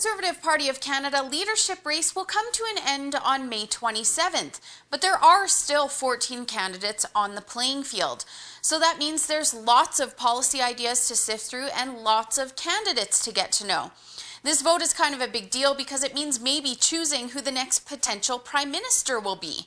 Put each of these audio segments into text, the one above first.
Conservative Party of Canada leadership race will come to an end on May 27th, but there are still 14 candidates on the playing field. So that means there's lots of policy ideas to sift through and lots of candidates to get to know. This vote is kind of a big deal because it means maybe choosing who the next potential Prime Minister will be.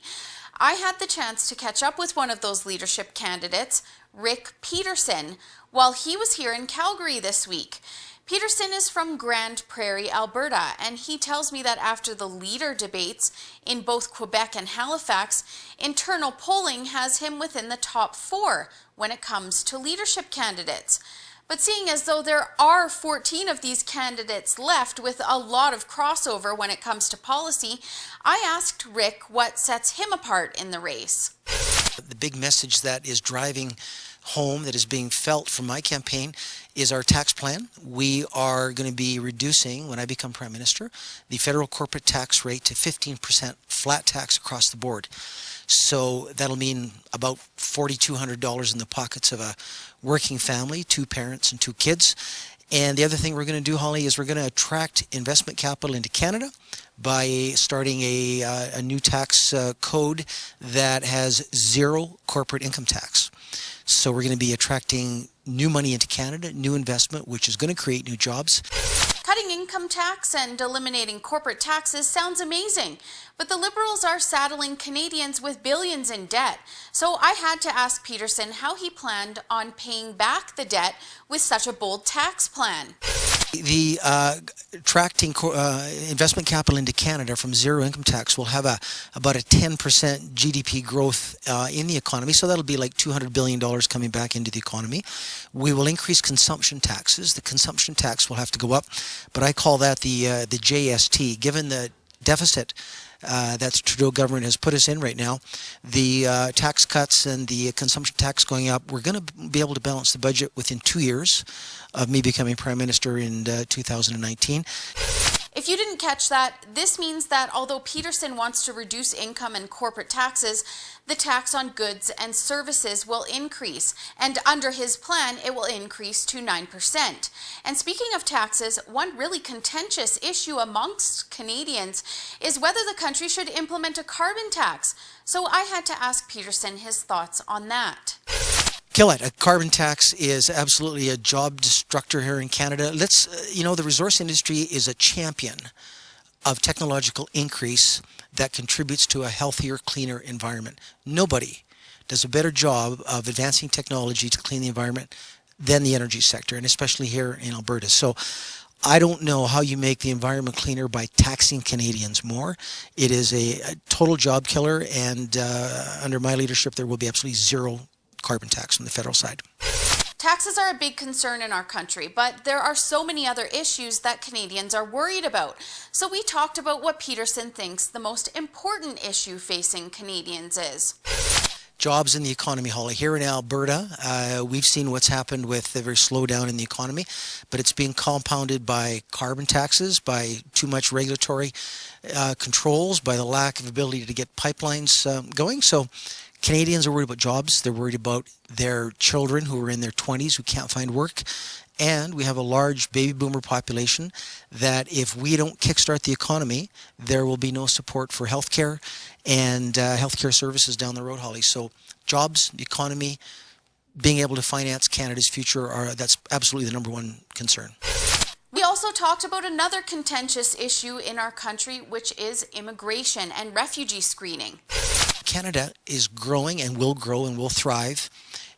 I had the chance to catch up with one of those leadership candidates, Rick Peterson, while he was here in Calgary this week. Peterson is from Grande Prairie, Alberta, and he tells me that after the leader debates in both Quebec and Halifax, internal polling has him within the top 4 when it comes to leadership candidates. But seeing as though there are 14 of these candidates left with a lot of crossover when it comes to policy, I asked Rick what sets him apart in the race. The big message that is driving home, that is being felt from my campaign, is our tax plan. We are going to be reducing, when I become Prime Minister, the federal corporate tax rate to 15% flat tax across the board. So that'll mean about $4,200 in the pockets of a working family, 2 parents and 2 kids. And the other thing we're going to do, Holly, is we're going to attract investment capital into Canada by starting a new tax code that has 0 corporate income tax. So we're going to be attracting new money into Canada, new investment, which is going to create new jobs. Cutting income tax and eliminating corporate taxes sounds amazing, but the Liberals are saddling Canadians with billions in debt. So I had to ask Peterson how he planned on paying back the debt with such a bold tax plan. The attracting investment capital into Canada from 0 income tax will have about a 10% GDP growth in the economy. So that'll be like $200 billion coming back into the economy. We will increase consumption taxes. The consumption tax will have to go up, but I call that the JST. Given the deficit that the Trudeau government has put us in right now, the tax cuts and the consumption tax going up, we're going to be able to balance the budget within 2 years of me becoming Prime Minister in 2019. If you didn't catch that, this means that although Peterson wants to reduce income and corporate taxes, the tax on goods and services will increase, and under his plan, it will increase to 9%. And speaking of taxes, one really contentious issue amongst Canadians is whether the country should implement a carbon tax. So I had to ask Peterson his thoughts on that. Kill it. A carbon tax is absolutely a job destructor here in Canada. The resource industry is a champion of technological increase that contributes to a healthier, cleaner environment. Nobody does a better job of advancing technology to clean the environment than the energy sector, and especially here in Alberta. So I don't know how you make the environment cleaner by taxing Canadians more. It is a total job killer, and under my leadership, there will be absolutely 0 carbon tax on the federal side. Taxes are a big concern in our country, but there are so many other issues that Canadians are worried about. So we talked about what Peterson thinks the most important issue facing Canadians is. Jobs in the economy, Holly. Here in Alberta, we've seen what's happened with the very slowdown in the economy, but it's being compounded by carbon taxes, by too much regulatory controls, by the lack of ability to get pipelines going. So Canadians are worried about jobs. They're worried about their children who are in their 20s who can't find work. And we have a large baby boomer population that if we don't kickstart the economy, there will be no support for healthcare and healthcare services down the road, Holly. So jobs, the economy, being able to finance Canada's future, that's absolutely the number one concern. We also talked about another contentious issue in our country, which is immigration and refugee screening. Canada is growing and will grow and will thrive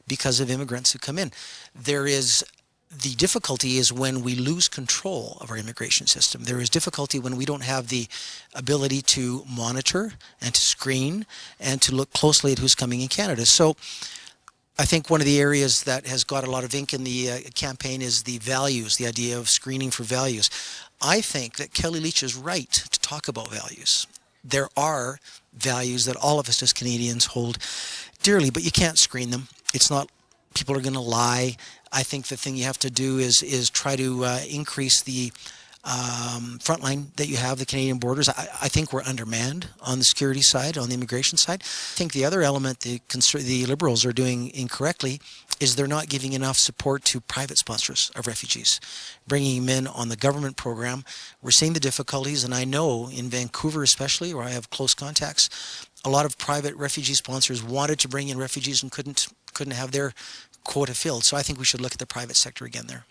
because of immigrants who come in. The difficulty is when we lose control of our immigration system. There is difficulty when we don't have the ability to monitor and to screen and to look closely at who's coming in Canada. So I think one of the areas that has got a lot of ink in the campaign is the values, the idea of screening for values. I think that Kelly Leitch is right to talk about values. There are values that all of us as Canadians hold dearly, but you can't screen them. It's not, people are going to lie. I think the thing you have to do is try to increase the frontline that you have, the Canadian borders. I think we're undermanned on the security side, on the immigration side. I think the other element the Liberals are doing incorrectly is they're not giving enough support to private sponsors of refugees, bringing them in on the government program. We're seeing the difficulties, and I know in Vancouver especially, where I have close contacts, a lot of private refugee sponsors wanted to bring in refugees and couldn't have their quota filled. So I think we should look at the private sector again there.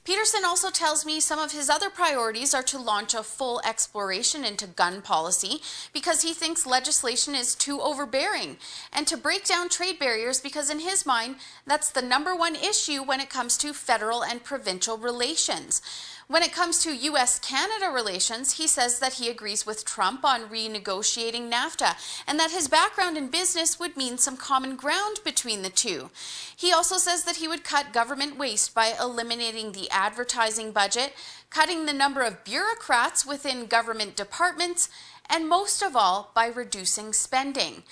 Peterson also tells me some of his other priorities are to launch a full exploration into gun policy because he thinks legislation is too overbearing, and to break down trade barriers because in his mind, that's the #1 issue when it comes to federal and provincial relations. When it comes to U.S.-Canada relations, he says that he agrees with Trump on renegotiating NAFTA and that his background in business would mean some common ground between the two. He also says that he would cut government waste by eliminating the advertising budget, cutting the number of bureaucrats within government departments, and most of all, by reducing spending.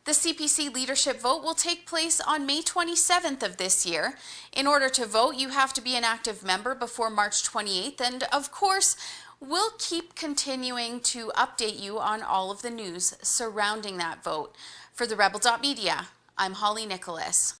The CPC leadership vote will take place on May 27th of this year. In order to vote, you have to be an active member before March 28th, and of course, we'll keep continuing to update you on all of the news surrounding that vote. For the Rebel.Media, I'm Holly Nicholas.